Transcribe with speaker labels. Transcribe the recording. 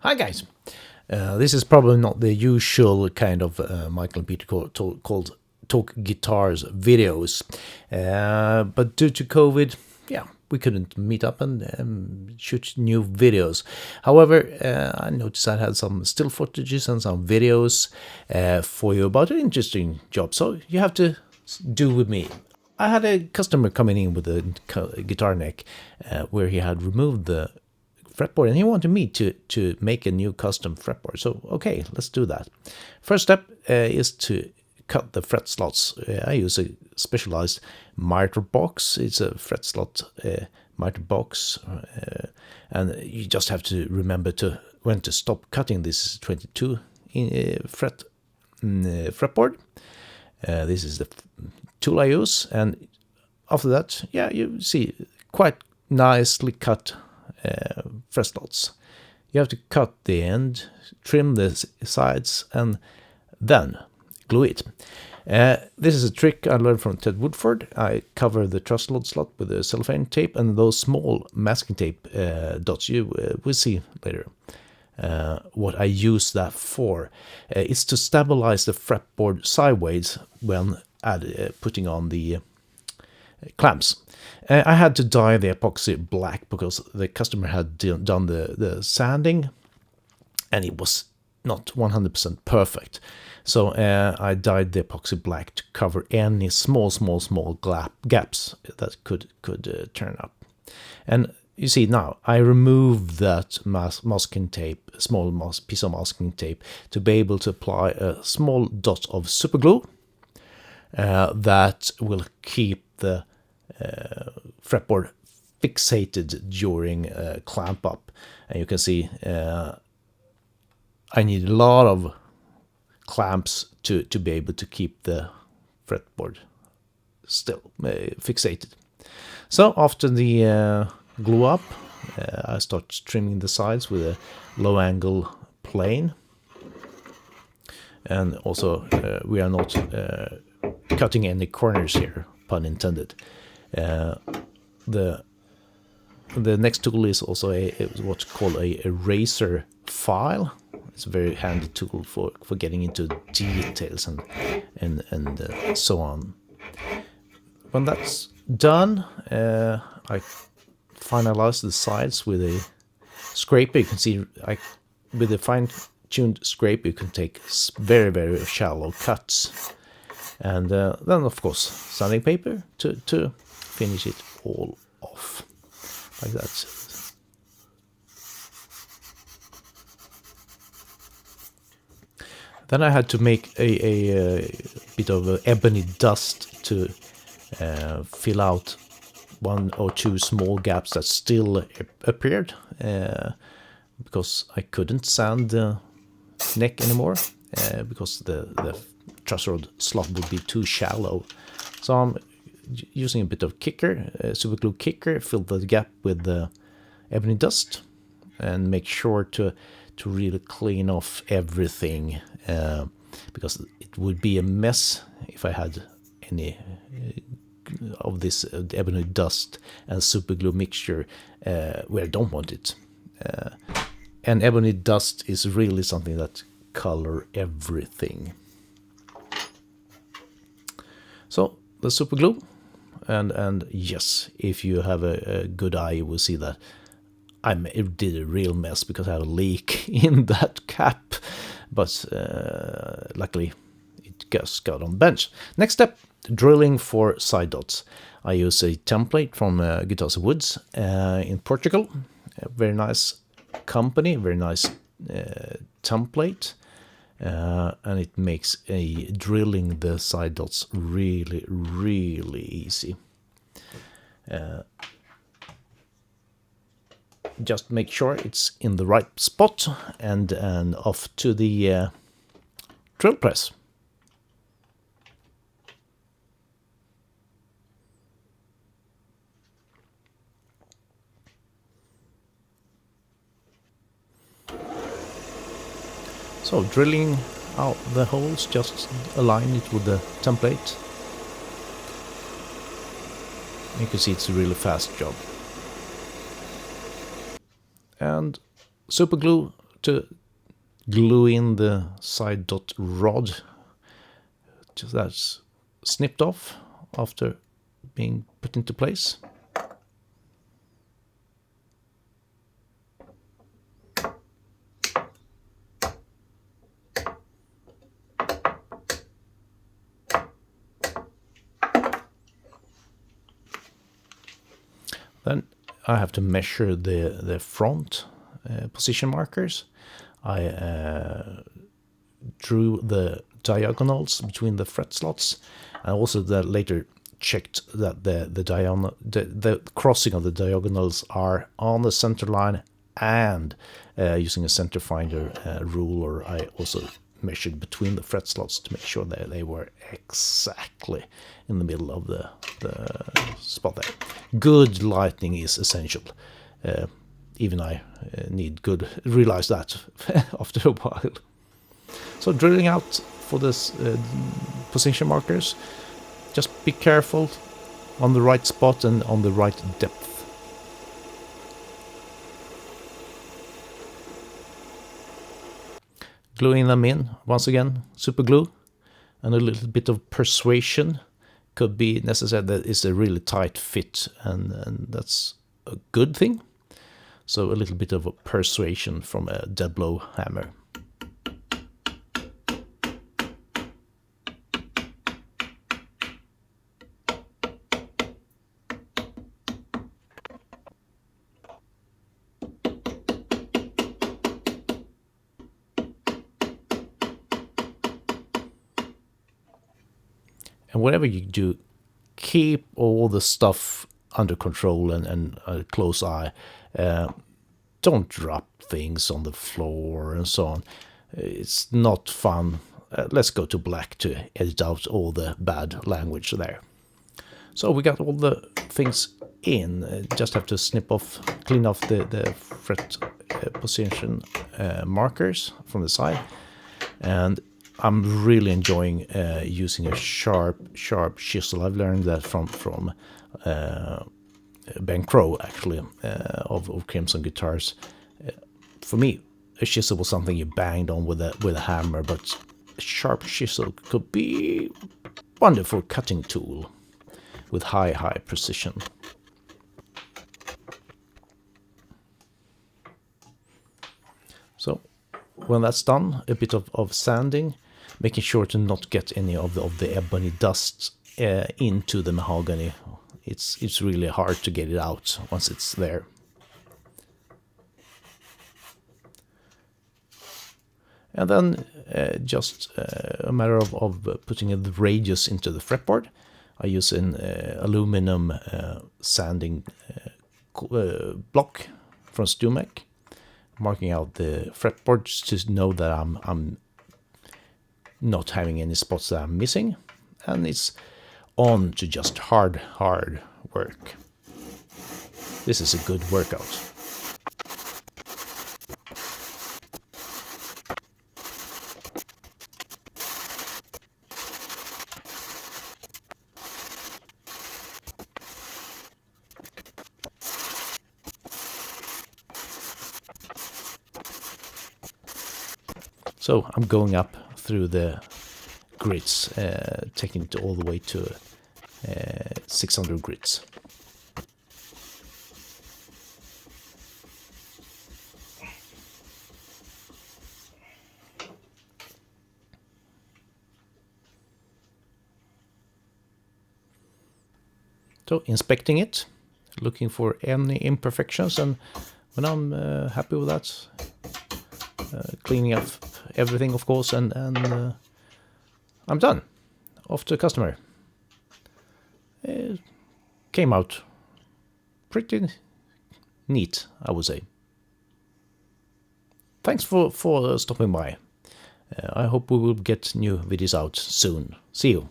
Speaker 1: Hi guys, this is probably not the usual kind of Michael and Peter called Talk Guitars videos, but due to COVID, yeah, we couldn't meet up and shoot new videos. However, I noticed I had some still footages and some videos for you about an interesting job, so you have to do with me. I had a customer coming in with a guitar neck where he had removed the fretboard, and he wanted me to make a new custom fretboard. So, okay, let's do that. First step is to cut the fret slots. I use a specialized miter box. It's a fret slot miter box, and you just have to remember when to stop cutting. This is 22 fretboard. This is the tool I use, and after that, yeah, you see quite nicely cut fret slots. You have to cut the end, trim the sides, and then glue it. This is a trick I learned from Ted Woodford. I cover the truss rod slot with a cellophane tape and those small masking tape dots. You will see later what I use that for. It's to stabilize the fretboard sideways when putting on the clamps. I had to dye the epoxy black because the customer had done the sanding and it was not 100% perfect. So I dyed the epoxy black to cover any small gaps that could turn up. And you see now, I removed that masking tape, small piece of masking tape, to be able to apply a small dot of super glue that will keep the fretboard fixated during clamp up. And you can see I need a lot of clamps to be able to keep the fretboard still fixated. So after the glue up, I start trimming the sides with a low angle plane, and also we are not cutting any corners here, pun intended. The next tool is also what's called a razor file. It's a very handy tool for getting into details and so on. When that's done, I finalize the sides with a scraper. You can see with a fine-tuned scraper you can take very shallow cuts, and then of course sanding paper to finish it all off like that. Then I had to make a bit of ebony dust to fill out one or two small gaps that still appeared because I couldn't sand the neck anymore because the truss rod slot would be too shallow. So I'm using a bit of kicker, super glue kicker, fill the gap with the ebony dust and make sure to really clean off everything because it would be a mess if I had any of this ebony dust and super glue mixture where I don't want it. And ebony dust is really something that color everything. So the super glue, and yes, if you have a good eye, you will see that it did a real mess because I had a leak in that cap, but luckily it just got on the bench. Next step, drilling for side dots. I use a template from Guitars and Woods in Portugal. A very nice company, very nice template, and it makes drilling the side dots really easy. Just make sure it's in the right spot and off to the drill press. So drilling out the holes, just align it with the template. You can see it's a really fast job. And super glue to glue in the side dot rod. Just that's snipped off after being put into place. Then I have to measure the front position markers. I drew the diagonals between the fret slots, and also later checked that the crossing of the diagonals are on the center line, and using a center finder ruler I also measured between the fret slots to make sure that they were exactly in the middle of the spot there. Good lighting is essential. Even I realize that after a while. So drilling out for this position markers, just be careful on the right spot and on the right depth. Gluing them in, once again, super glue and a little bit of persuasion could be necessary. That is a really tight fit, and that's a good thing. So a little bit of a persuasion from a dead blow hammer. And whatever you do, keep all the stuff under control and a close eye. Don't drop things on the floor and so on. It's not fun. Let's go to black to edit out all the bad language there. So we got all the things in. Just have to clean off the fret position markers from the side. And I'm really enjoying using a sharp chisel. I've learned that from Ben Crow, actually, of Crimson Guitars. For me, a chisel was something you banged on with a hammer, but a sharp chisel could be a wonderful cutting tool with high precision. So when that's done, a bit of sanding, making sure to not get any of the ebony dust into the mahogany. It's really hard to get it out once it's there. And then just a matter of putting the radius into the fretboard. I use an aluminum sanding block from Stumec, marking out the fretboards to know that I'm not having any spots that I'm missing, and it's on to just hard work. This is a good workout. So I'm going up through the grits, taking it all the way to 600 grits. So inspecting it, looking for any imperfections, and when I'm happy with that, cleaning up everything, of course, and I'm done. Off to the customer. It came out pretty neat, I would say. Thanks for stopping by. I hope we will get new videos out soon. See you.